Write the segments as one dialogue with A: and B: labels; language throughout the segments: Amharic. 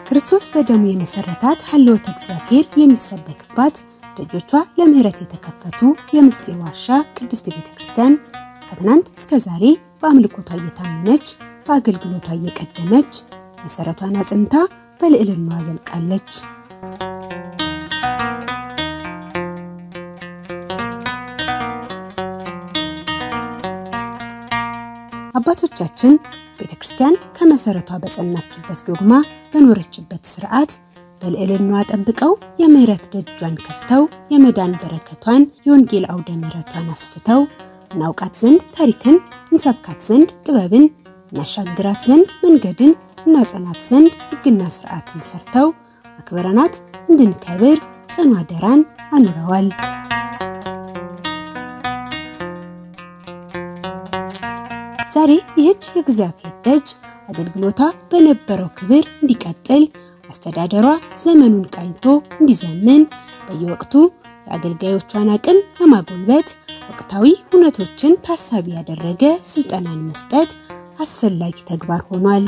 A: ክርስቶስ በደሙ የመሰረታት ሐልወተ እግዚአብሔር የሚሰበክባት ደጆቿ ለምህረት የተከፈቱ የምስጢር ዋሻ ቅድስት ቤተክርስቲያን ከትናንት እስከ ዛሬ በአምልኮቷ እየታመነች በአገልግሎቷ እየቀደመች መሰረቷን አጽንታ በልዕልናዋ ዘልቃለች። አባቶቻችን ቤተክርስቲያን ከመሰረቷ በጸናችበት ዶግማ በኖረችበት ሥርዓት በልዕልናዋ ጠብቀው የምህረት ደጇን ከፍተው የመዳን በረከቷን የወንጌል አውደ ምህረቷን አስፍተው እናውቃት ዘንድ ታሪክን እንሰብካት ዘንድ ጥበብን እናሻግራት ዘንድ መንገድን እናጸናት ዘንድ ሕግና ሥርዓትን ሰርተው አክብረናት እንድንከብር ጽኑ አደራን አኑረዋል። ዛሬ ይህች የእግዚአብሔር ደጅ አገልግሎቷ በነበረው ክብር እንዲቀጥል አስተዳደሯ ዘመኑን ቃኝቶ እንዲዘምን በየወቅቱ የአገልጋዮቿን አቅም ለማጎልበት ወቅታዊ ሁነቶችን ታሳቢ ያደረገ ስልጠናን መስጠት አስፈላጊ ተግባር ሆኗል።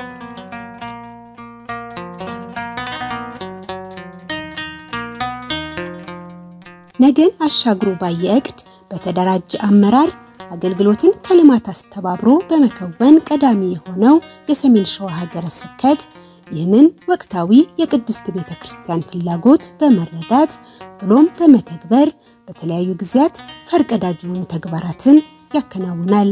A: ነገን አሻግሮ ባየቅድ በተደራጀ አመራር አገልግሎትን ከልማት አስተባብሮ በመከወን ቀዳሚ የሆነው የሰሜን ሸዋ ሀገረ ስብከት ይህንን ወቅታዊ የቅድስት ቤተክርስቲያን ፍላጎት በመረዳት ብሎም በመተግበር በተለያዩ ጊዜያት ፈርቀዳጅ የሆኑ ተግባራትን ያከናውናል።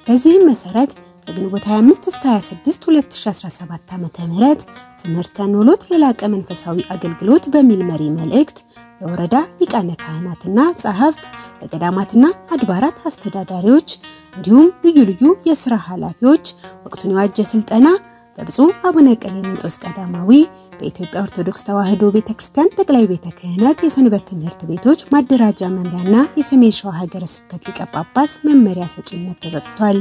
A: በዚህም መሰረት ከግንቦት 25 እስከ 26 2017 ዓ.ም ትምህርተ ኖሎት ለላቀ መንፈሳዊ አገልግሎት በሚል መሪ መልእክት ለወረዳ ሊቃነ ካህናትና ጸሐፍት ለገዳማትና አድባራት አስተዳዳሪዎች እንዲሁም ልዩ ልዩ የሥራ ኃላፊዎች ወቅቱን የዋጀ ስልጠና በብፁዕ አቡነ ቀሌምንጦስ ቀዳማዊ በኢትዮጵያ ኦርቶዶክስ ተዋሕዶ ቤተክርስቲያን ጠቅላይ ቤተ ክህነት የሰንበት ትምህርት ቤቶች ማደራጃ መምሪያና የሰሜን ሸዋ ሀገረ ስብከት ሊቀ ጳጳስ መመሪያ ሰጪነት ተሰጥቷል።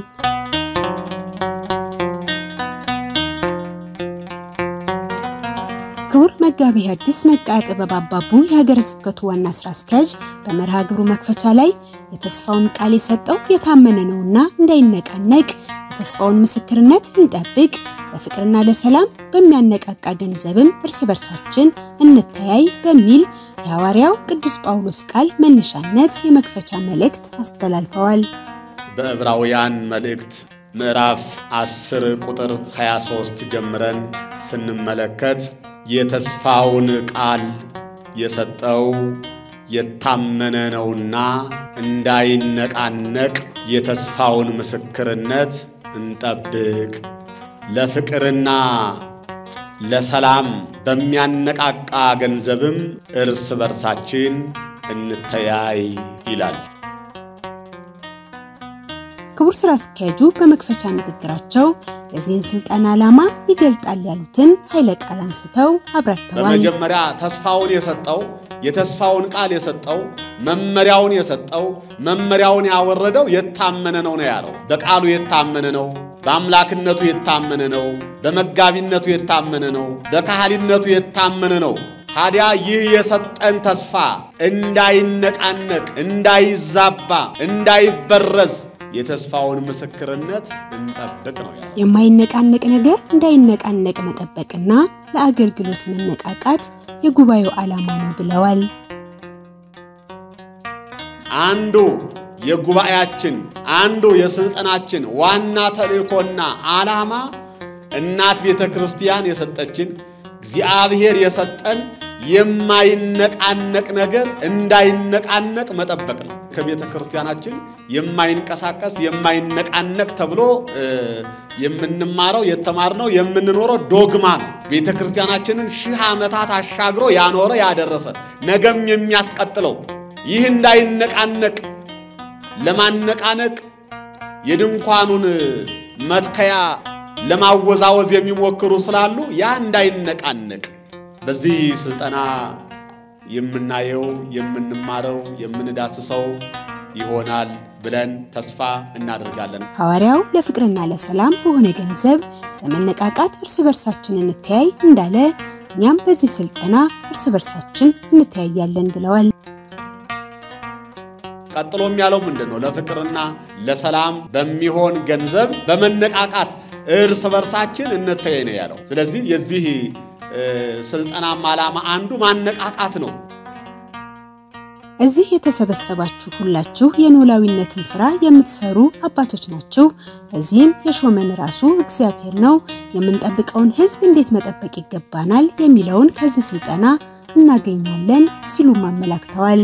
A: ክቡር መጋቢ ሐዲስ ነቃ ጥበብ አባቡ የሀገረ ስብከቱ ዋና ስራ አስኪያጅ በመርሃ ግብሩ መክፈቻ ላይ የተስፋውን ቃል የሰጠው የታመነ ነውና እንዳይነቃነቅ የተስፋውን ምስክርነት እንጠብቅ ለፍቅርና ለሰላም በሚያነቃቃ ገንዘብም እርስ በርሳችን እንተያይ በሚል የሐዋርያው ቅዱስ ጳውሎስ ቃል መነሻነት የመክፈቻ መልእክት አስተላልፈዋል።
B: በዕብራውያን መልእክት ምዕራፍ 10 ቁጥር 23 ጀምረን ስንመለከት የተስፋውን ቃል የሰጠው የታመነ ነውና እንዳይነቃነቅ የተስፋውን ምስክርነት እንጠብቅ ለፍቅርና ለሰላም በሚያነቃቃ ገንዘብም እርስ በርሳችን እንተያይ ይላል። ክቡር ስራ አስኪያጁ በመክፈቻ ንግግራቸው ለዚህን ስልጣን ዓላማ ይገልጣል ያሉትን ኃይለ ቃል አንስተው አብራርተዋል። በመጀመሪያ ተስፋውን የሰጠው የተስፋውን ቃል የሰጠው መመሪያውን የሰጠው መመሪያውን ያወረደው የታመነ ነው ያለው። በቃሉ የታመነ ነው፣ በአምላክነቱ የታመነ ነው፣ በመጋቢነቱ የታመነ ነው፣ በካህሊነቱ የታመነ ነው። ታዲያ ይህ የሰጠን ተስፋ እንዳይነቃነቅ፣ እንዳይዛባ፣ እንዳይበረዝ የተስፋውን ምስክርነት እንጠብቅ ነው ያለው።
A: የማይነቃነቅ ነገር እንዳይነቃነቅ መጠበቅና ለአገልግሎት መነቃቃት የጉባኤው ዓላማ ነው ብለዋል።
B: አንዱ የጉባኤያችን አንዱ የስልጣናችን ዋና ተልእኮና ዓላማ እናት ቤተክርስቲያን የሰጠችን እግዚአብሔር የሰጠን የማይነቃነቅ ነገር እንዳይነቃነቅ መጠበቅ ነው። ከቤተክርስቲያናችን የማይንቀሳቀስ የማይነቃነቅ ተብሎ የምንማረው የተማርነው የምንኖረው ዶግማ ነው። ቤተክርስቲያናችንን ሺህ ዓመታት አሻግሮ ያኖረ ያደረሰ ነገም የሚያስቀጥለው ይህ እንዳይነቃነቅ ለማነቃነቅ የድንኳኑን መትከያ ለማወዛወዝ የሚሞክሩ ስላሉ ያ እንዳይነቃነቅ በዚህ ስልጣና የምናየው የምንማረው የምንዳስሰው ይሆናል ብለን ተስፋ እናደርጋለን።
A: ሐዋርያው ለፍቅርና ለሰላም በሆነ ገንዘብ ለመነቃቃት እርስ በርሳችን እንተያይ እንዳለ እኛም በዚህ ስልጣና እርስ በርሳችን እንተያያለን ብለዋል።
B: ቀጥሎም ያለው ምንድነው ለፍቅርና ለሰላም በሚሆን ገንዘብ በመነቃቃት እርስ በርሳችን እንተያይ ነው ያለው ስለዚህ የዚህ ስልጣና ዓላማ አንዱ ማነቃቃት ነው
A: እዚህ የተሰበሰባችሁ ሁላችሁ የኖላዊነትን ሥራ የምትሰሩ አባቶች ናችሁ እዚህም የሾመን ራሱ እግዚአብሔር ነው የምንጠብቀውን ሕዝብ እንዴት መጠበቅ ይገባናል የሚለውን ከዚህ ስልጣና እናገኛለን ሲሉ ማመላክተዋል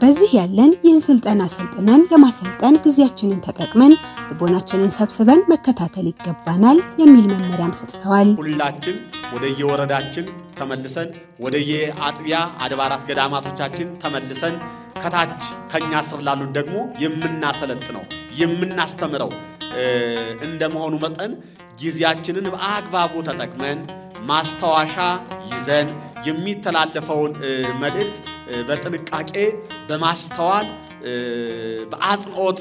A: በዚህ ያለን ይህን ስልጣና ሰልጥነን ለማሰልጠን ጊዜያችንን ተጠቅመን ልቦናችንን ሰብስበን መከታተል ይገባናል የሚል መመሪያም ሰጥተዋል
B: ሁላችን ወደየወረዳችን ተመልሰን ወደየአጥቢያ አድባራት ገዳማቶቻችን ተመልሰን ከታች ከኛ ስር ላሉት ደግሞ የምናሰለጥነው የምናስተምረው እንደመሆኑ መጠን ጊዜያችንን በአግባቡ ተጠቅመን ማስተዋሻ ይዘን የሚተላለፈውን መልእክት በጥንቃቄ በማስተዋል በአጽንኦት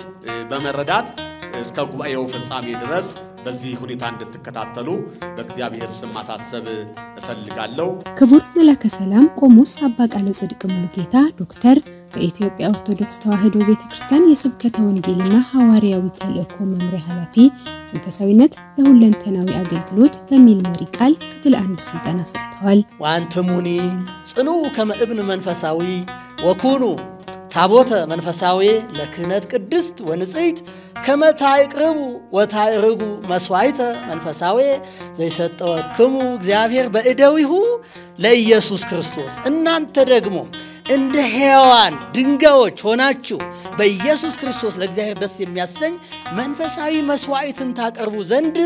B: በመረዳት እስከ ጉባኤው ፍጻሜ ድረስ በዚህ ሁኔታ እንድትከታተሉ በእግዚአብሔር ስም ማሳሰብ እፈልጋለሁ
A: ክቡር መላከ ሰላም ቆሞስ አባ ቃለ ጽድቅ ሙሉጌታ ዶክተር በኢትዮጵያ ኦርቶዶክስ ተዋሕዶ ቤተክርስቲያን የስብከተ ወንጌልና ሐዋርያዊ ተልእኮ መምሪያ ኃላፊ መንፈሳዊነት ለሁለንተናዊ አገልግሎት በሚል መሪ ቃል ክፍል 1 ስልጣና ሰጥተዋል
C: ወአንትሙኒ ጽኑ ከመእብን መንፈሳዊ ወኩኑ ታቦተ መንፈሳዊ ለክህነት ቅድስት ወንጽይት ከመታይቅርቡ ወታይርጉ መስዋዕተ መንፈሳዊ ዘይሰጠወክሙ እግዚአብሔር በእደዊሁ ለኢየሱስ ክርስቶስ እናንተ ደግሞ እንደ ሕያዋን ድንጋዮች ሆናችሁ በኢየሱስ ክርስቶስ ለእግዚአብሔር ደስ የሚያሰኝ መንፈሳዊ መስዋዕትን ታቀርቡ ዘንድ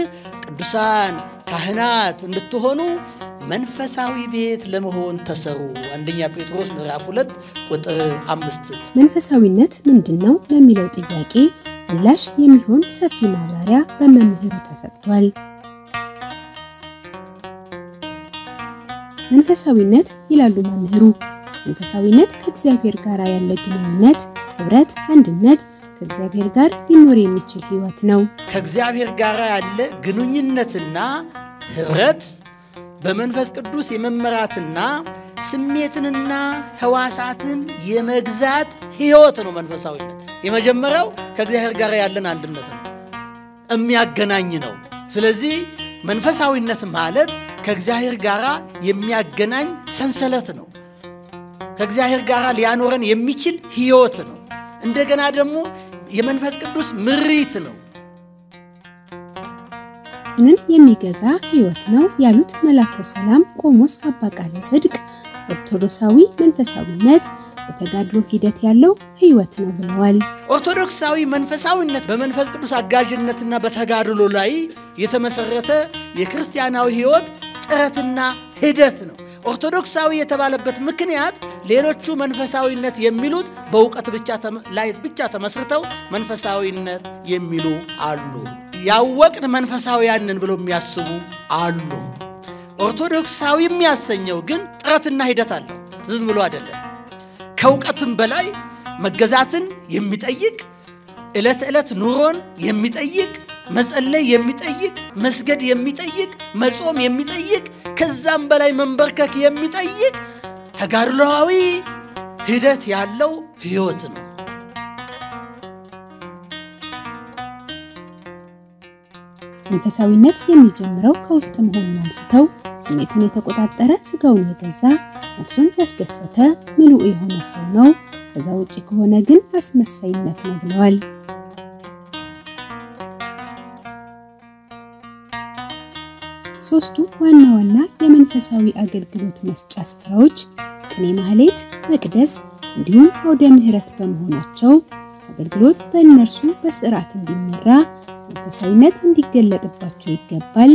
C: ቅዱሳን ካህናት እንድትሆኑ መንፈሳዊ ቤት ለመሆን ተሰሩ አንደኛ ጴጥሮስ ምዕራፍ 2 ቁጥር 5
A: መንፈሳዊነት ምንድነው ለሚለው ጥያቄ ምላሽ የሚሆን ሰፊ ማብራሪያ በመምህሩ ተሰጥቷል መንፈሳዊነት ይላሉ መምህሩ መንፈሳዊነት ከእግዚአብሔር ጋር ያለ ግንኙነት ህብረት አንድነት ከእግዚአብሔር ጋር ሊኖር የሚችል ህይወት ነው
C: ከእግዚአብሔር ጋር ያለ ግንኙነትና ህብረት በመንፈስ ቅዱስ የመመራትና ስሜትንና ህዋሳትን የመግዛት ህይወት ነው መንፈሳዊነት የመጀመሪያው ከእግዚአብሔር ጋር ያለን አንድነት ነው የሚያገናኝ ነው ስለዚህ መንፈሳዊነት ማለት ከእግዚአብሔር ጋር የሚያገናኝ ሰንሰለት ነው ከእግዚአብሔር ጋር ሊያኖረን የሚችል ህይወት ነው እንደገና ደግሞ የመንፈስ ቅዱስ ምሪት ነው
A: ምን የሚገዛ ህይወት ነው ያሉት መላከ ሰላም ቆሞስ አባ ቃለ ጽድቅ ኦርቶዶክሳዊ መንፈሳዊነት በተጋድሎ ሂደት ያለው ህይወት ነው ብለዋል
C: ኦርቶዶክሳዊ መንፈሳዊነት በመንፈስ ቅዱስ አጋዥነትና በተጋድሎ ላይ የተመሰረተ የክርስቲያናዊ ህይወት ጥረትና ሂደት ነው ኦርቶዶክሳዊ የተባለበት ምክንያት ሌሎቹ መንፈሳዊነት የሚሉት በእውቀት ብቻ ተመስርተው መንፈሳዊነት የሚሉ አሉ ያወቅን መንፈሳዊያንን ብለው የሚያስቡ አሉ ኦርቶዶክሳዊ የሚያሰኘው ግን ጥረትና ሂደት አለው ዝም ብሎ አይደለም ከእውቀትም በላይ መገዛትን የሚጠይቅ ዕለት ኑሮን የሚጠይቅ መጸለይ የሚጠይቅ መስገድ የሚጠይቅ መጾም የሚጠይቅ ከዛም በላይ መንበርከክ የሚጠይቅ ተጋድሎአዊ ሂደት ያለው ህይወት ነው
A: መንፈሳዊነት የሚጀምረው ከውስጥ መሆኑን አንስተው ስሜቱን የተቆጣጠረ ስጋውን የገዛ ነፍሱን ያስደሰተ ምሉእ የሆነ ሰው ነው ከዛ ውጪ ከሆነ ግን አስመሳይነት ነው ብለዋል ሶስቱ ዋና የመንፈሳዊ አገልግሎት መስጫ ስፍራዎች ቅኔ ማህሌት መቅደስ እንዲሁም ወደ ምህረት በመሆናቸው አገልግሎት በእነርሱ በስርዓት እንዲመራ መንፈሳዊነት እንዲገለጥባቸው ይገባል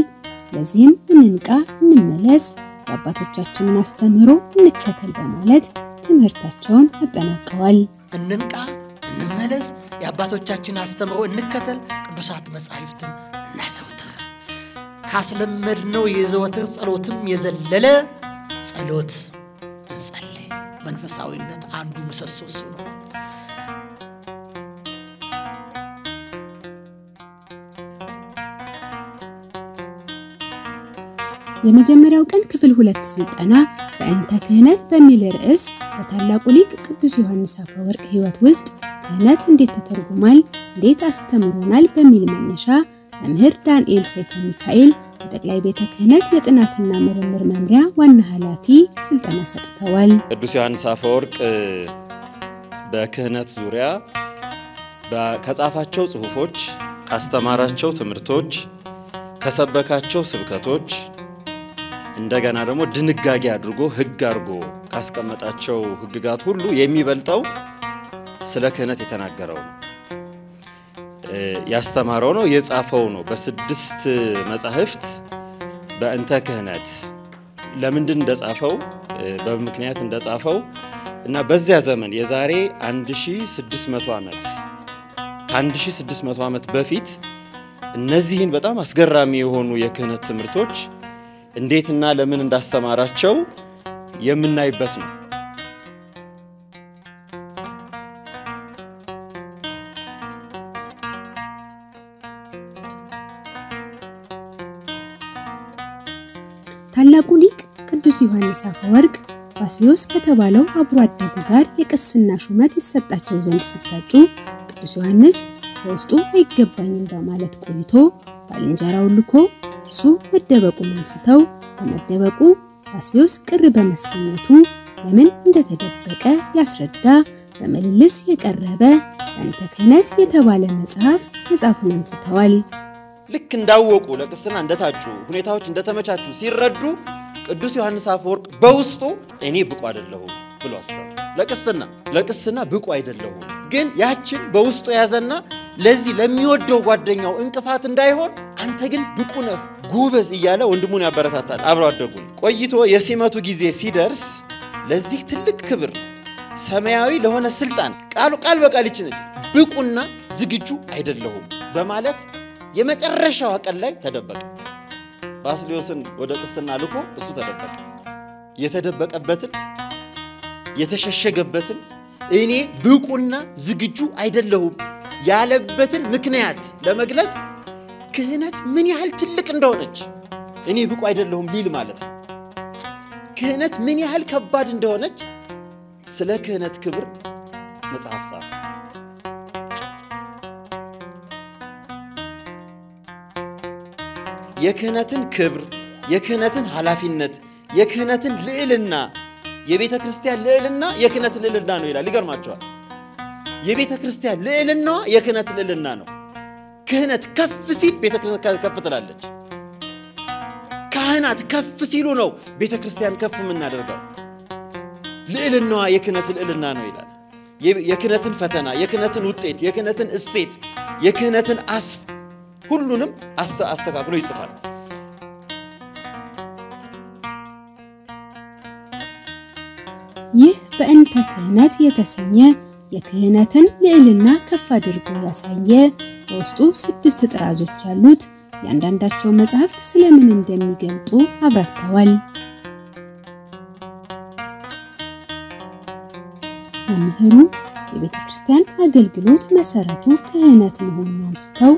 A: ለዚህም እንንቃ እንመለስ አባቶቻችንን አስተምሮ እንከተል በማለት ትምህርታቸውን አጠናቀዋል
C: እንንቃ እንመለስ የአባቶቻችን አስተምሮ እንከተል ቅዱሳት መጻሕፍትን እናዘውትር ካስለመድነው የዘወትር ጸሎትም የዘለለ ጸሎት እንጸልይ መንፈሳዊነት አንዱ ምሰሶ ነው
A: የመጀመሪያው ቀን ክፍል 2 ስልጠና በእንተ ክህነት በሚል ርዕስ በታላቁ ሊቅ ቅዱስ ዮሐንስ አፈወርቅ ሕይወት ውስጥ ክህነት እንዴት ተተርጉማል፣ እንዴት አስተምሮናል በሚል መነሻ መምህር ዳንኤል ሰይፈ ሚካኤል በጠቅላይ ቤተ ክህነት የጥናትና ምርምር መምሪያ ዋና ኃላፊ ስልጠና ሰጥተዋል።
D: ቅዱስ ዮሐንስ አፈወርቅ በክህነት ዙሪያ ከጻፋቸው ጽሑፎች፣ ካስተማራቸው ትምህርቶች፣ ከሰበካቸው ስብከቶች እንደገና ደግሞ ድንጋጌ አድርጎ ህግ አድርጎ ካስቀመጣቸው ህግጋት ሁሉ የሚበልጠው ስለ ክህነት የተናገረው ነው፣ ያስተማረው ነው፣ የጻፈው ነው። በስድስት መጻሕፍት በእንተ ክህነት ለምንድን እንደጻፈው በምክንያት እንደጻፈው እና በዚያ ዘመን የዛሬ 1600 ዓመት ከ1600 ዓመት በፊት እነዚህን በጣም አስገራሚ የሆኑ የክህነት ትምህርቶች እንዴትና ለምን እንዳስተማራቸው የምናይበት ነው።
A: ታላቁ ሊቅ ቅዱስ ዮሐንስ አፈወርቅ ባስልዮስ ከተባለው አብሮ አደጉ ጋር የቅስና ሹመት ይሰጣቸው ዘንድ ሲታጩ ቅዱስ ዮሐንስ በውስጡ አይገባኝም በማለት ቆይቶ ባልንጀራውን ልኮ እሱ መደበቁን አንስተው በመደበቁ ባስልዮስ ቅር በመሰኘቱ ለምን እንደተደበቀ ያስረዳ በመልልስ የቀረበ በእንተ ክህነት የተባለ መጽሐፉን አንስተዋል።
D: ልክ እንዳወቁ ለቅስና እንደታጩ ሁኔታዎች እንደተመቻቹ ሲረዱ ቅዱስ ዮሐንስ አፈወርቅ በውስጡ እኔ ብቁ አይደለሁም ብሎ አሰበ። ለቅስና ብቁ አይደለሁም፣ ግን ያችን በውስጡ ያዘና ለዚህ ለሚወደው ጓደኛው እንቅፋት እንዳይሆን አንተ ግን ብቁ ነህ ጎበዝ እያለ ወንድሙን ያበረታታል። አብሮ አደጉን ቆይቶ የሲመቱ ጊዜ ሲደርስ ለዚህ ትልቅ ክብር ሰማያዊ ለሆነ ስልጣን ቃል በቃል ይችላል ብቁና ዝግጁ አይደለሁም በማለት የመጨረሻው ቀን ላይ ተደበቀ። ባስልዮስን ወደ ቅስና ልኮ እሱ ተደበቀ። የተደበቀበትን የተሸሸገበትን እኔ ብቁና ዝግጁ አይደለሁም ያለበትን ምክንያት ለመግለጽ ክህነት ምን ያህል ትልቅ እንደሆነች እኔ ብቁ አይደለሁም ሊል ማለት ነው። ክህነት ምን ያህል ከባድ እንደሆነች ስለ ክህነት ክብር መጽሐፍ ጻፈ። የክህነትን ክብር፣ የክህነትን ኃላፊነት፣ የክህነትን ልዕልና የቤተ ክርስቲያን ልዕልና የክህነት ልዕልና ነው ይላል። ይገርማችኋል። የቤተ ክርስቲያን ልዕልና የክህነት ልዕልና ነው። ክህነት ከፍ ሲል ቤተ ክርስቲያን ከፍ ትላለች። ካህናት ከፍ ሲሉ ነው ቤተ ክርስቲያን ከፍ የምናደርገው። ልዕልናዋ የክህነት ልዕልና ነው ይላል። የክህነትን ፈተና፣ የክህነትን ውጤት፣ የክህነትን እሴት፣ የክህነትን አስብ ሁሉንም አስተካክሎ ይጽፋል።
A: ይህ በእንተ ክህነት የተሰኘ የክህነትን ልዕልና ከፍ አድርጎ ያሳየ በውስጡ 6 ጥራዞች ያሉት ያንዳንዳቸው መጽሐፍት ስለምን እንደሚገልጡ አብራርተዋል። መምህሩ የቤተ ክርስቲያን አገልግሎት መሰረቱ ክህነት መሆኑን አንስተው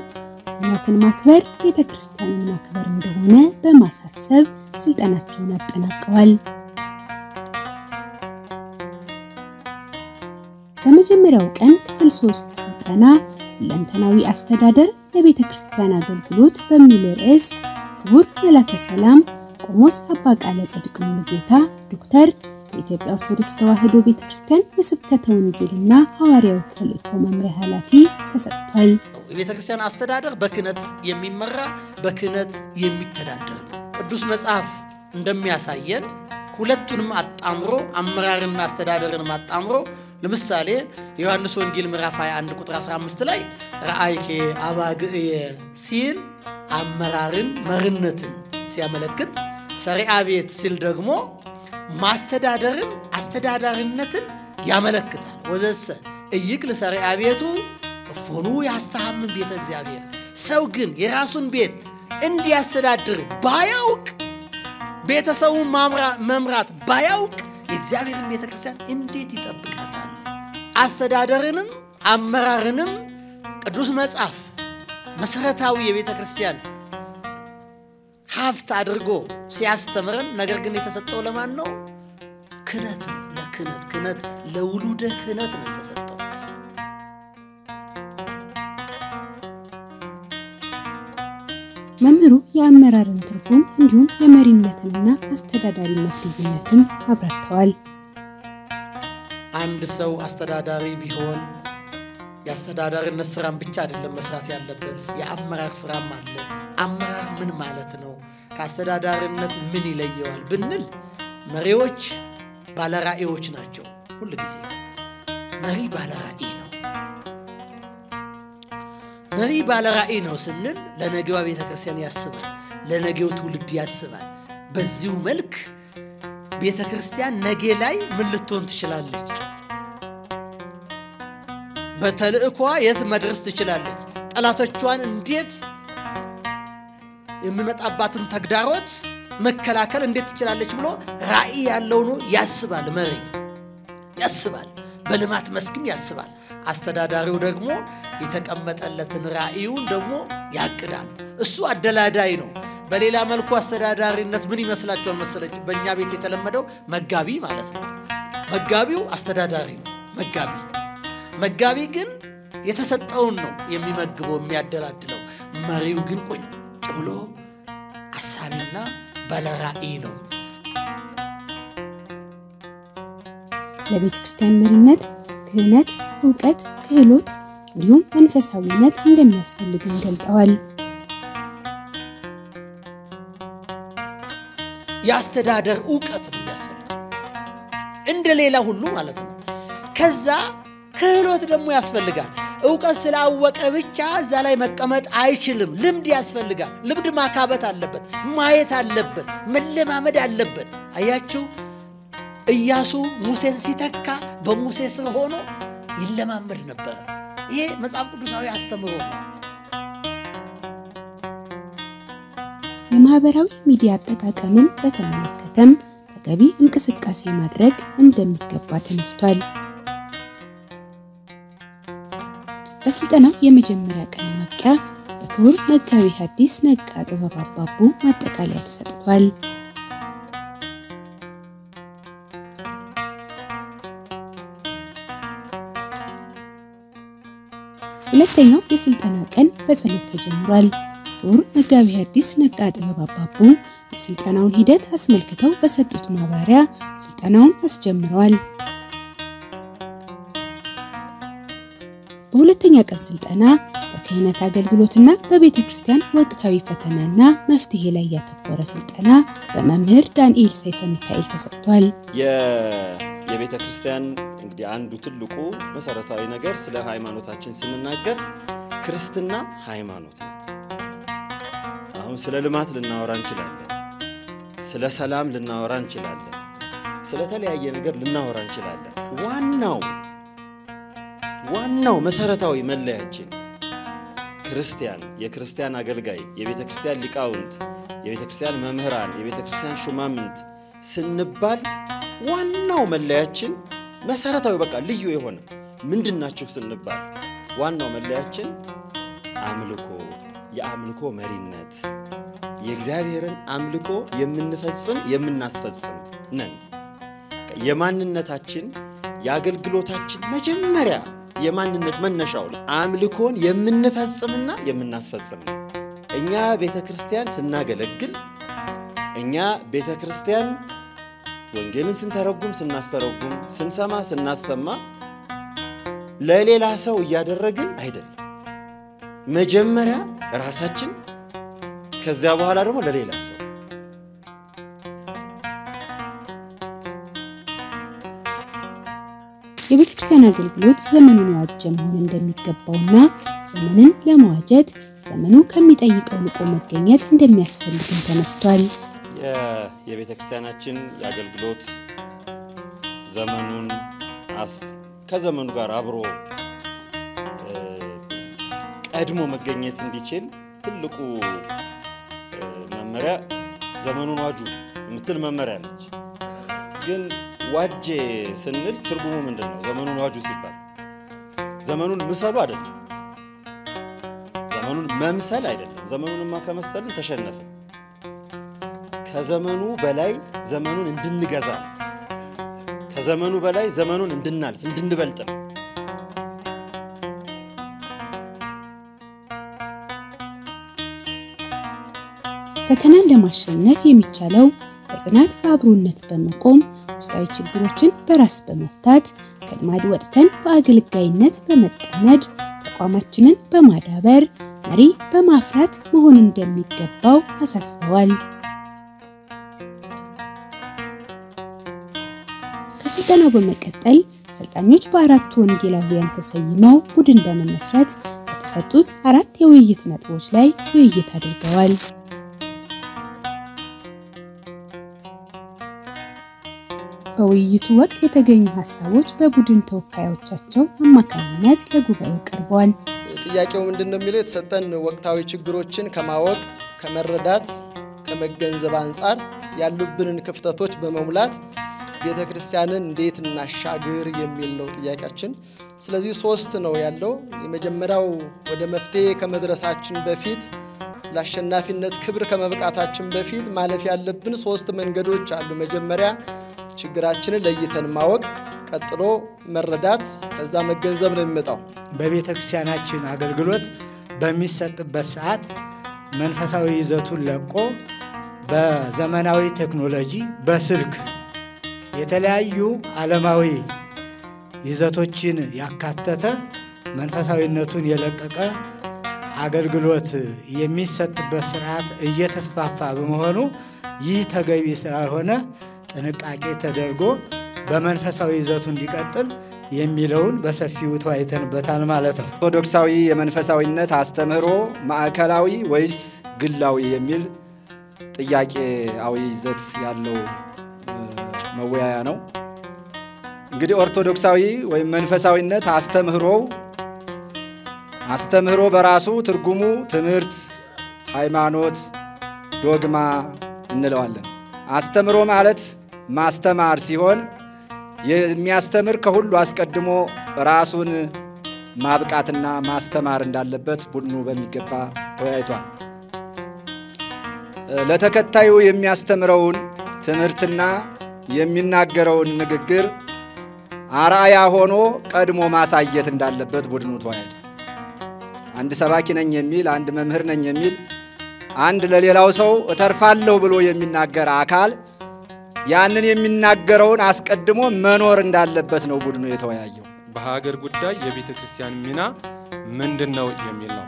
A: ክህነትን ማክበር ቤተ ክርስቲያንን ማክበር እንደሆነ በማሳሰብ ስልጠናቸውን አጠናቀዋል። በመጀመሪያው ቀን ክፍል 3 ስልጠና ለንተናዊ አስተዳደር ለቤተ ክርስቲያን አገልግሎት በሚል ርዕስ ክቡር መላከ ሰላም ቆሞስ አባ ቃለ ጽድቅ ሙሉጌታ ዶክተር በኢትዮጵያ ኦርቶዶክስ ተዋሕዶ ቤተክርስቲያን የስብከተ ወንጌልና ሐዋርያው ተልእኮ መምሪያ ኃላፊ ተሰጥቷል።
C: የቤተ ክርስቲያን አስተዳደር በክህነት የሚመራ በክህነት የሚተዳደር ቅዱስ መጽሐፍ እንደሚያሳየን ሁለቱንም አጣምሮ አመራርና አስተዳደርን አጣምሮ ለምሳሌ ዮሐንስ ወንጌል ምዕራፍ 21 ቁጥር 15 ላይ ረአይኬ አባግዕየ ሲል አመራርን መርነትን ሲያመለክት ሰሪዓ ቤት ሲል ደግሞ ማስተዳደርን አስተዳዳሪነትን ያመለክታል። ወዘሰ እይክል ሰሪዓ ቤቱ እፎኑ ያስተሐምም ቤተ እግዚአብሔር ሰው ግን የራሱን ቤት እንዲያስተዳድር ባያውቅ ቤተሰቡን መምራት ባያውቅ የእግዚአብሔርን ቤተክርስቲያን እንዴት ይጠብቃታል? አስተዳደርንም አመራርንም ቅዱስ መጽሐፍ መሰረታዊ የቤተክርስቲያን ሀብት አድርጎ ሲያስተምረን ነገር ግን የተሰጠው ለማን ነው? ክህነት ነው። ለክህነት ለውሉደ ክህነት ነው የተሰጠው።
A: መምህሩ የአመራርን ትርጉም እንዲሁም የመሪነትንና አስተዳዳሪነት ልዩነትን አብራርተዋል።
C: አንድ ሰው አስተዳዳሪ ቢሆን የአስተዳዳሪነት ስራም ብቻ አይደለም መስራት ያለበት፣ የአመራር ስራም አለ። አመራር ምን ማለት ነው? ከአስተዳዳሪነት ምን ይለየዋል ብንል መሪዎች ባለራእዮች ናቸው። ሁሉ ጊዜ መሪ ባለራእይ ነው። መሪ ባለራእይ ነው ስንል ለነገው ቤተክርስቲያን ያስባል፣ ለነገው ትውልድ ያስባል። በዚሁ መልክ ቤተክርስቲያን ነገ ላይ ምን ልትሆን ትችላለች? በተልእኮ የት መድረስ ትችላለች? ጠላቶቿን እንዴት የሚመጣባትን ተግዳሮት መከላከል እንዴት ትችላለች ብሎ ራእይ ያለው ነው ያስባል። መሪ ያስባል፣ በልማት መስክም ያስባል። አስተዳዳሪው ደግሞ የተቀመጠለትን ራእዩን ደግሞ ያቅዳል። እሱ አደላዳይ ነው። በሌላ መልኩ አስተዳዳሪነት ምን ይመስላችኋል መሰለኝ? በእኛ ቤት የተለመደው መጋቢ ማለት ነው። መጋቢው አስተዳዳሪ ነው። መጋቢ ግን የተሰጠውን ነው የሚመግበው የሚያደላድለው። መሪው ግን ቁጭ ብሎ አሳቢና ባለራእይ ነው።
A: ለቤተ ክርስቲያን መሪነት ክህነት፣ ዕውቀት፣ ክህሎት እንዲሁም መንፈሳዊነት እንደሚያስፈልግም ገልጠዋል።
C: የአስተዳደር ዕውቀት እንደሚያስፈልግ እንደሌላ ሁሉ ማለት ነው። ከዛ ክህሎት ደግሞ ያስፈልጋል። ዕውቀት ስላወቀ ብቻ እዛ ላይ መቀመጥ አይችልም። ልምድ ያስፈልጋል። ልምድ ማካበት አለበት፣ ማየት አለበት፣ መለማመድ አለበት። አያችሁ ኢያሱ ሙሴን ሲተካ በሙሴ ስር ሆኖ ይለማመድ ነበር። ይሄ መጽሐፍ ቅዱሳዊ አስተምሮ ነው።
A: የማህበራዊ ሚዲያ አጠቃቀምን በተመለከተም ተገቢ እንቅስቃሴ ማድረግ እንደሚገባ ተነስቷል። በስልጠናው የመጀመሪያ ቀን ማብቂያ በክቡር መጋቢ ሐዲስ ነቃ ጥበብ አባቡ ማጠቃለያ ተሰጥቷል። ሁለተኛው የስልጠና ቀን በጸሎት ተጀምሯል። ክቡር መጋቢ ሐዲስ ነቃ ጥበብ አባቡ የስልጠናውን ሂደት አስመልክተው በሰጡት ማብራሪያ ስልጠናውን አስጀምረዋል። በሁለተኛ ቀን ስልጠና በክህነት አገልግሎትና በቤተ ክርስቲያን ወቅታዊ ፈተናና መፍትሄ ላይ ያተኮረ ስልጠና በመምህር ዳንኤል ሰይፈ ሚካኤል ተሰጥቷል።
D: የቤተ ክርስቲያን እንግዲህ አንዱ ትልቁ መሰረታዊ ነገር ስለ ሃይማኖታችን ስንናገር ክርስትና ሃይማኖት ነው። አሁን ስለ ልማት ልናወራ እንችላለን፣ ስለ ሰላም ልናወራ እንችላለን፣ ስለ ተለያየ ነገር ልናወራ እንችላለን። ዋናው መሰረታዊ መለያችን ክርስቲያን፣ የክርስቲያን አገልጋይ፣ የቤተ ክርስቲያን ሊቃውንት፣ የቤተ ክርስቲያን መምህራን፣ የቤተ ክርስቲያን ሹማምንት ስንባል ዋናው መለያችን መሰረታዊ በቃ ልዩ የሆነ ምንድናችሁ ስንባል ዋናው መለያችን አምልኮ፣ የአምልኮ መሪነት፣ የእግዚአብሔርን አምልኮ የምንፈጽም የምናስፈጽም ነን። የማንነታችን የአገልግሎታችን መጀመሪያ የማንነት መነሻው አምልኮን የምንፈጽምና የምናስፈጽም ነው። እኛ ቤተክርስቲያን ስናገለግል፣ እኛ ቤተክርስቲያን ወንጌልን ስንተረጉም ስናስተረጉም፣ ስንሰማ ስናሰማ ለሌላ ሰው እያደረግን አይደለም። መጀመሪያ ራሳችን ከዚያ በኋላ ደግሞ ለሌላ ሰው።
A: የቤተ ክርስቲያን አገልግሎት ዘመኑን ያዋጀ መሆን እንደሚገባውና ዘመንን ለመዋጀት ዘመኑ ከሚጠይቀው ልቆ መገኘት እንደሚያስፈልግም ተነስቷል።
D: የቤተ ክርስቲያናችን የአገልግሎት ዘመኑን ከዘመኑ ጋር አብሮ ቀድሞ መገኘት እንዲችል ትልቁ መመሪያ ዘመኑን ዋጁ የምትል መመሪያ ነች። ግን ዋጄ ስንል ትርጉሙ ምንድነው? ዘመኑን ዋጁ ሲባል ዘመኑን ምሰሉ አይደለም፣ ዘመኑን መምሰል አይደለም። ዘመኑንማ ከመሰልን ተሸነፈ። ከዘመኑ በላይ ዘመኑን እንድንገዛ ከዘመኑ በላይ ዘመኑን እንድናልፍ እንድንበልጥ ነው።
A: ፈተናን ለማሸነፍ የሚቻለው በጽናት በአብሮነት በመቆም ውስጣዊ ችግሮችን በራስ በመፍታት ከልማድ ወጥተን በአገልጋይነት በመጠመድ ተቋማችንን በማዳበር መሪ በማፍራት መሆን እንደሚገባው አሳስበዋል። ከስልጠናው በመቀጠል ሰልጣኞች በአራቱ ወንጌላውያን ተሰይመው ቡድን በመመስረት የተሰጡት 4 የውይይት ነጥቦች ላይ ውይይት አድርገዋል። በውይይቱ ወቅት የተገኙ ሐሳቦች በቡድን ተወካዮቻቸው አማካኝነት ለጉባኤው ቀርበዋል።
E: ጥያቄው ምንድነው የሚለው የተሰጠን ወቅታዊ ችግሮችን ከማወቅ ከመረዳት ከመገንዘብ አንፃር ያሉብንን ክፍተቶች በመሙላት ቤተክርስቲያንን እንዴት እናሻግር የሚል ነው ጥያቄያችን። ስለዚህ 3 ነው ያለው። የመጀመሪያው ወደ መፍትሄ ከመድረሳችን በፊት ለአሸናፊነት ክብር ከመብቃታችን በፊት ማለፍ ያለብን 3 መንገዶች አሉ። መጀመሪያ ችግራችንን ለይተን ማወቅ፣ ቀጥሎ መረዳት፣ ከዛ መገንዘብ ነው የሚመጣው።
F: በቤተክርስቲያናችን አገልግሎት በሚሰጥበት ሰዓት መንፈሳዊ ይዘቱን ለቆ በዘመናዊ ቴክኖሎጂ በስልክ የተለያዩ ዓለማዊ ይዘቶችን ያካተተ መንፈሳዊነቱን የለቀቀ አገልግሎት የሚሰጥበት ስርዓት እየተስፋፋ በመሆኑ ይህ ተገቢ ስለሆነ ጥንቃቄ ተደርጎ በመንፈሳዊ ይዘቱ እንዲቀጥል የሚለውን በሰፊው ተወያይተንበታል ማለት ነው።
G: ኦርቶዶክሳዊ የመንፈሳዊነት አስተምህሮ ማዕከላዊ ወይስ ግላዊ የሚል ጥያቄያዊ ይዘት ያለው መወያያ ነው። እንግዲህ ኦርቶዶክሳዊ ወይም መንፈሳዊነት አስተምህሮ በራሱ ትርጉሙ ትምህርት፣ ሃይማኖት፣ ዶግማ እንለዋለን። አስተምህሮ ማለት ማስተማር ሲሆን የሚያስተምር ከሁሉ አስቀድሞ ራሱን ማብቃትና ማስተማር እንዳለበት ቡድኑ በሚገባ ተወያይቷል። ለተከታዩ የሚያስተምረውን ትምህርትና የሚናገረውን ንግግር አርአያ ሆኖ ቀድሞ ማሳየት እንዳለበት ቡድኑ ተወያይቷል። አንድ ሰባኪ ነኝ የሚል፣ አንድ መምህር ነኝ የሚል፣ አንድ ለሌላው ሰው እተርፋለሁ ብሎ የሚናገር አካል ያንን የሚናገረውን አስቀድሞ መኖር እንዳለበት ነው ቡድኑ የተወያየው።
H: በሀገር ጉዳይ የቤተ ክርስቲያን ሚና ምንድነው የሚል ነው።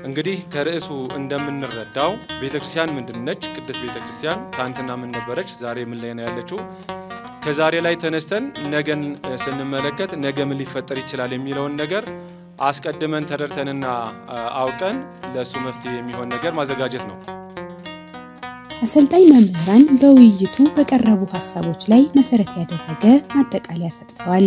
H: እንግዲህ ከርዕሱ እንደምንረዳው ቤተ ክርስቲያን ምንድነች? ቅድስት ቤተ ክርስቲያን ትናንትና ምን ነበረች? ዛሬ ምን ላይ ነው ያለችው? ከዛሬ ላይ ተነስተን ነገን ስንመለከት ነገ ምን ሊፈጠር ይችላል የሚለውን ነገር አስቀድመን ተረድተንና አውቀን ለሱ መፍትሄ የሚሆን ነገር ማዘጋጀት ነው።
A: አሰልጣኝ መምህራን በውይይቱ በቀረቡ ሐሳቦች ላይ መሰረት ያደረገ ማጠቃለያ ሰጥተዋል።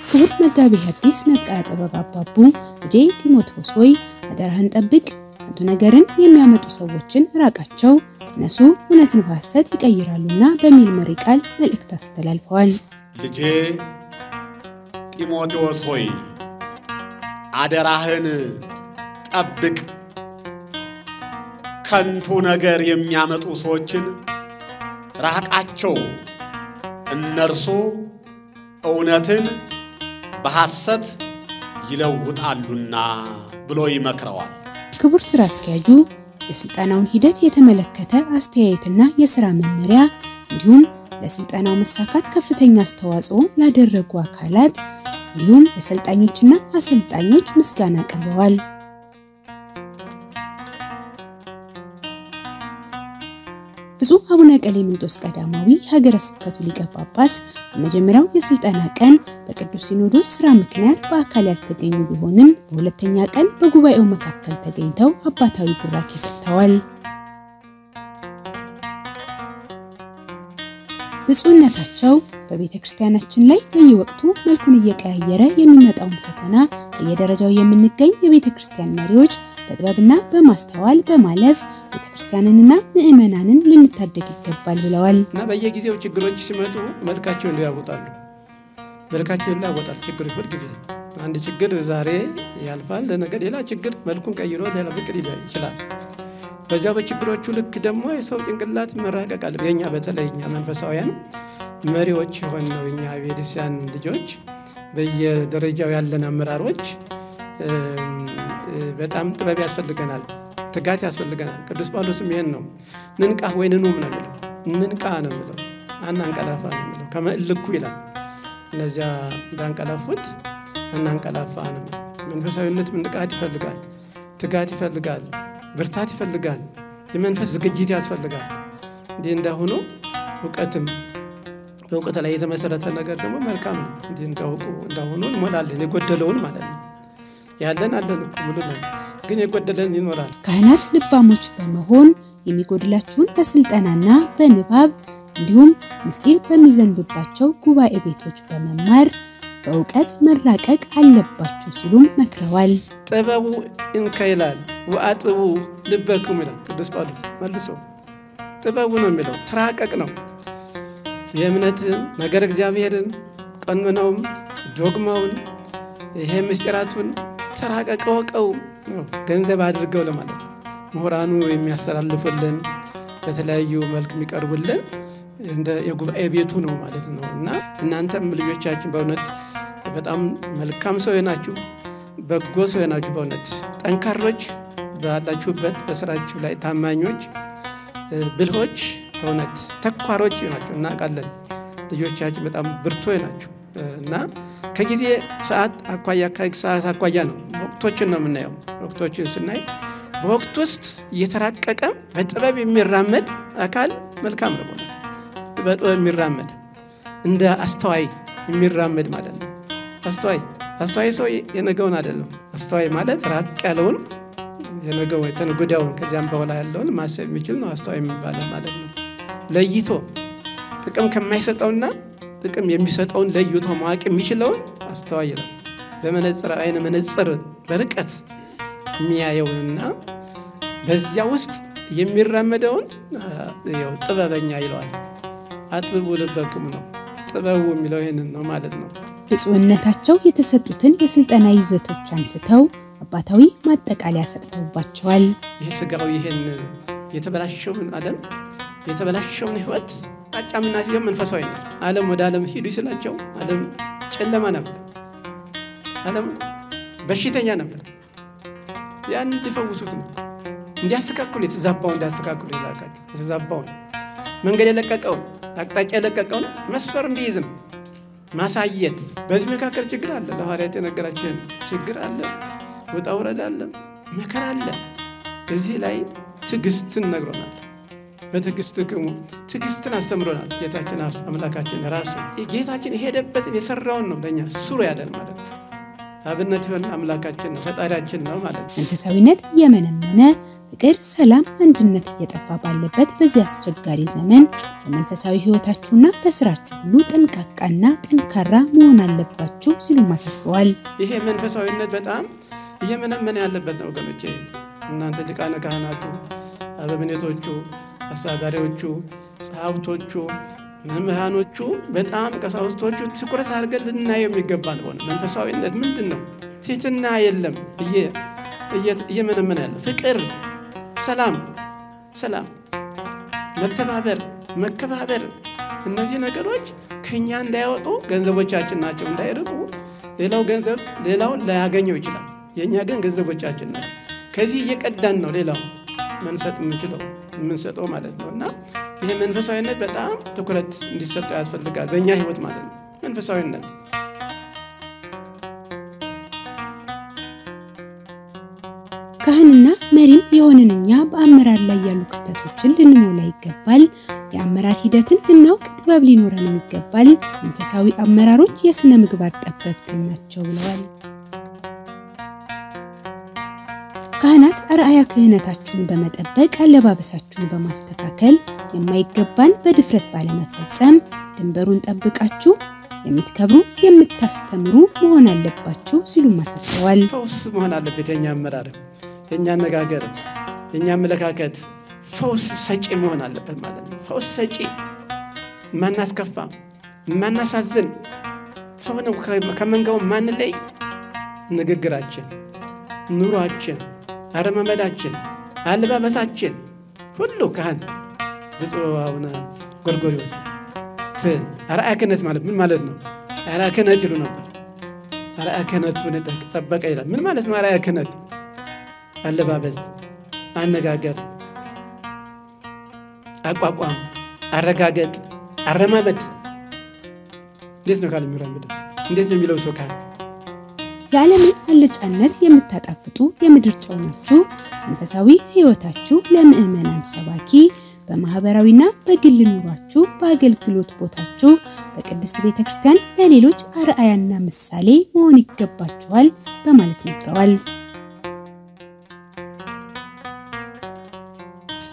A: ክቡር መጋቤ ሐዲስ ነቃ ጥበብ አባቡ ልጄ ጢሞቴዎስ ሆይ አደራህን ጠብቅ፣ ከንቱ ነገርን የሚያመጡ ሰዎችን ራቃቸው፣ እነሱ እውነትን በሐሰት ይቀይራሉና በሚል መሪ ቃል መልእክት አስተላልፈዋል።
B: ልጄ ጢሞቴዎስ ሆይ አደራህን ጠብቅ፣ ከንቱ ነገር የሚያመጡ ሰዎችን ራቃቸው፣ እነርሱ እውነትን በሐሰት ይለውጣሉና ብሎ ይመክረዋል።
A: ክቡር ስራ አስኪያጁ የስልጠናውን ሂደት የተመለከተ አስተያየትና የሥራ መመሪያ እንዲሁም ለስልጠናው መሳካት ከፍተኛ አስተዋጽኦ ላደረጉ አካላት እንዲሁም ለሰልጣኞችና አሰልጣኞች ምስጋና አቅርበዋል። ብፁዕ አቡነ ቀሌምንጦስ ቀዳማዊ ሀገረ ስብከቱ ሊቀ ጳጳስ በመጀመሪያው የስልጠና ቀን በቅዱስ ሲኖዶስ ስራ ምክንያት በአካል ያልተገኙ ቢሆንም በሁለተኛ ቀን በጉባኤው መካከል ተገኝተው አባታዊ ቡራኬ ሰጥተዋል። ብፁዕነታቸው በቤተክርስቲያናችን ላይ በየወቅቱ መልኩን እየቀያየረ የሚመጣውን ፈተና በየደረጃው የምንገኝ የቤተክርስቲያን መሪዎች በጥበብና በማስተዋል በማለፍ ቤተክርስቲያንንና ምእመናንን ልንታደግ ይገባል ብለዋል።
I: እና በየጊዜው ችግሮች ሲመጡ መልካቸውን ያወጣሉ። መልካቸውን ያወጣል። ችግሮች ሁሉ ጊዜ አንድ ችግር ዛሬ ያልፋል፣ ለነገ ሌላ ችግር መልኩን ቀይሮ ሌላ ብቅ ይችላል። በዚያው በችግሮቹ ልክ ደግሞ የሰው ጭንቅላት መራቀቅ አለ። የኛ በተለይኛ መንፈሳውያን መሪዎች የሆን ነው እኛ ቤተክርስቲያን ልጆች በየደረጃው ያለን አመራሮች በጣም ጥበብ ያስፈልገናል፣ ትጋት ያስፈልገናል። ቅዱስ ጳውሎስም ይሄን ነው ንንቃ ወይንኑም ነው የሚለው። ንንቃ ነው የሚለው፣ አናንቀላፋ ነው የሚለው። ከመልኩ ይላል እነዚያ እንዳንቀላፉት አናንቀላፋ ነው። መንፈሳዊነት ንቃት ይፈልጋል፣ ትጋት ይፈልጋል፣ ብርታት ይፈልጋል፣ የመንፈስ ዝግጅት ያስፈልጋል። እንዲህ እንደሆነ እውቀትም በእውቀት ላይ የተመሰረተ ነገር ደግሞ መልካም ነው። እንዲህ እንደሆነ እንሞላለን የጎደለውን ማለት ነው። ያለን አለን ሙሉ ነን፣ ግን የጎደለን ይኖራል።
A: ካህናት ልባሞች በመሆን የሚጎድላችሁን በስልጠናና በንባብ እንዲሁም ምስጢር በሚዘንብባቸው ጉባኤ ቤቶች በመማር በእውቀት መራቀቅ አለባችሁ ሲሉም መክረዋል።
I: ጥበቡ እንከይላል ወአጥቡ ልበኩም ይላል ቅዱስ ጳውሎስ መልሶ። ጥበቡ ነው የሚለው ተራቀቅ ነው። የእምነት ነገር እግዚአብሔርን ቀኖናውን ዶግማውን ይሄ ምስጢራቱን ተራቀቅ ወቀው ገንዘብ አድርገው ለማለት ነው። ምሁራኑ የሚያስተላልፉልን በተለያዩ መልክ የሚቀርቡልን እንደ የጉባኤ ቤቱ ነው ማለት ነው። እና እናንተም ልጆቻችን በእውነት በጣም መልካም ሰው ናችሁ፣ በጎ ሰው ናችሁ። በእውነት ጠንካሮች ባላችሁበት በስራችሁ ላይ ታማኞች፣ ብልሆች፣ በእውነት ተኳሮች ናችሁ። እናውቃለን ልጆቻችን በጣም ብርቶች ናችሁ። እና ከጊዜ ሰዓት አኳያ ነው ወቅቶችን ነው የምናየው። ወቅቶችን ስናይ በወቅት ውስጥ እየተራቀቀ በጥበብ የሚራመድ አካል መልካም ነው። በጥበብ የሚራመድ እንደ አስተዋይ የሚራመድ ማለት ነው። አስተዋይ ሰው የነገውን አይደለም። አስተዋይ ማለት ራቅ ያለውን የነገው የተነጎዳውን ከዚያም በኋላ ያለውን ማሰብ የሚችል ነው አስተዋይ የሚባለው ማለት ነው። ለይቶ ጥቅም ከማይሰጠውና ጥቅም የሚሰጠውን ለይቶ ማወቅ የሚችለውን አስተዋይ ነው። በመነጽር አይነ መነጽር በርቀት የሚያየውንና በዚያ ውስጥ የሚራመደውን ያው ጥበበኛ ይለዋል። አጥብቡ ልበኩም ነው ጥበቡ የሚለው ይሄንን ነው ማለት ነው።
A: ብፁዕነታቸው የተሰጡትን የስልጠና ይዘቶች አንስተው አባታዊ ማጠቃለያ ሰጥተውባቸዋል።
I: ይሄ ስጋው ይሄን የተበላሸውን ዓለም የተበላሸውን ህይወት አጫምና መንፈሳዊነት ዓለም ወደ ዓለም ሂዱ ይስላቸው። ዓለም ጨለማ ነበር፣ ዓለም በሽተኛ ነበር። ያን እንዲፈውሱት ነው እንዲያስተካክሉ የተዛባውን እንዲያስተካክሉ ይላካቸው። የተዛባውን መንገድ የለቀቀውን አቅጣጫ የለቀቀውን መስፈር እንዲይዝ ነው ማሳየት። በዚህ መካከል ችግር አለ። ለሐዋርያት የነገራቸው ችግር አለ፣ ወጣ ወረድ አለ፣ መከራ አለ። እዚህ ላይ ትዕግስትን ነግሮናል። ትዕግስትን አስተምሮናል ጌታችን አምላካችን ራሱ። ጌታችን የሄደበትን የሰራውን ነው ለኛ ስሩ ያደል ማለት ነው። አብነት ይሆን አምላካችን ነው ፈጣሪያችን ነው ማለት ነው።
A: መንፈሳዊነት የመነመነ ፍቅር፣ ሰላም፣ አንድነት እየጠፋ ባለበት በዚህ አስቸጋሪ ዘመን በመንፈሳዊ ህይወታችሁና በስራችሁ ሁሉ ጠንቃቃና ጠንካራ መሆን አለባችሁ ሲሉ ማሳስበዋል።
I: ይሄ መንፈሳዊነት በጣም እየመነመነ ያለበት ነው ወገኖቼ። እናንተ ሊቃነ ካህናቱ፣ አበምኔቶቹ፣ አስተዳዳሪዎቹ፣ ጸሐፍቶቹ፣ መምህራኖቹ በጣም ቀሳውስቶቹ ትኩረት አድርገን ልናየው የሚገባ ነው። መንፈሳዊነት ምንድነው? ትህትና የለም፣ እየመነመነ ያለ ፍቅር፣ ሰላም፣ መከባበር እነዚህ ነገሮች ከኛ እንዳይወጡ ገንዘቦቻችን ናቸው። እንዳይርቁ ሌላው ገንዘብ ሌላው ላያገኘው ይችላል። የኛ ግን ገንዘቦቻችን ናቸው። ከዚህ እየቀዳን ነው ሌላው መንሰጥ የምንሰጠው ማለት ነውና ይሄ መንፈሳዊነት በጣም ትኩረት እንዲሰጠው ያስፈልጋል በእኛ ህይወት ማለት ነው። መንፈሳዊነት
A: ካህንና መሪም የሆነንኛ በአመራር ላይ ያሉ ክፍተቶችን ልንሞላ ይገባል። የአመራር ሂደትን ልናውቅ ጥበብ ሊኖረን ይገባል። መንፈሳዊ አመራሮች የሥነ ምግባር ጠበብት ናቸው ብለዋል። ካህናት አርአያ ክህነታችሁን በመጠበቅ አለባበሳችሁን በማስተካከል የማይገባን በድፍረት ባለመፈጸም ድንበሩን ጠብቃችሁ የምትከብሩ የምታስተምሩ መሆን አለባችሁ ሲሉ ማሳስበዋል።
I: ፈውስ መሆን አለበት የኛ አመራር፣ የኛ አነጋገር፣ የኛ አመለካከት ፈውስ ሰጪ መሆን አለበት ማለት ነው። ፈውስ ሰጪ ማናስከፋ ማናሳዝን ሰው ነው ከመንጋው ማንለይ ንግግራችን፣ ኑሯችን፣ አረማመዳችን፣ አለባበሳችን ሁሉ ካህን ብፁዕ አቡነ ጎርጎርዮስ አርአያ ክህነት ማለት ምን ማለት ነው? አርአያ ክህነት ይሉ ነበር። አርአያ ክህነቱን ጠበቀ ይላል። ምን ማለት ነው አርአያ ክህነት? አለባበስ፣ አነጋገር፣ አቋቋም፣ አረጋገጥ፣ አረማመድ እንዴት ነው ካለ የሚራመድ እንዴት ነው የሚለው ሰው ካህን?
A: የዓለምን አልጫነት የምታጣፍጡ የምድር ጨው ናችሁ። መንፈሳዊ ሕይወታችሁ ለምእመናን ሰባኪ፣ በማህበራዊና በግል ኑሯችሁ በአገልግሎት ቦታችሁ በቅድስት ቤተክርስቲያን ለሌሎች አርአያና ምሳሌ መሆን ይገባችኋል በማለት መክረዋል።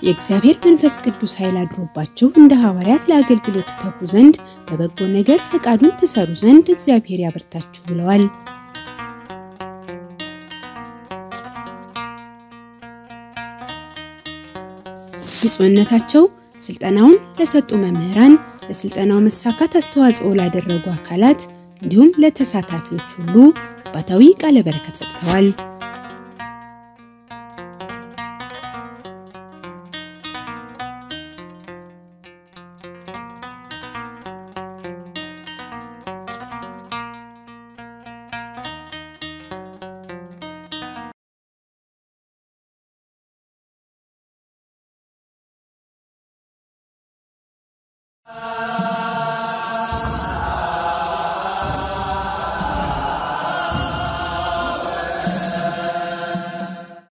A: የእግዚአብሔር መንፈስ ቅዱስ ኃይል አድሮባችሁ እንደ ሐዋርያት ለአገልግሎት ተጉ ዘንድ በበጎ ነገር ፈቃዱን ትሰሩ ዘንድ እግዚአብሔር ያበርታችሁ ብለዋል። ብፁዕነታቸው ስልጠናውን ለሰጡ መምህራን፣ ለስልጠናው መሳካት አስተዋጽኦ ላደረጉ አካላት እንዲሁም ለተሳታፊዎች ሁሉ አባታዊ ቃለ በረከት ሰጥተዋል።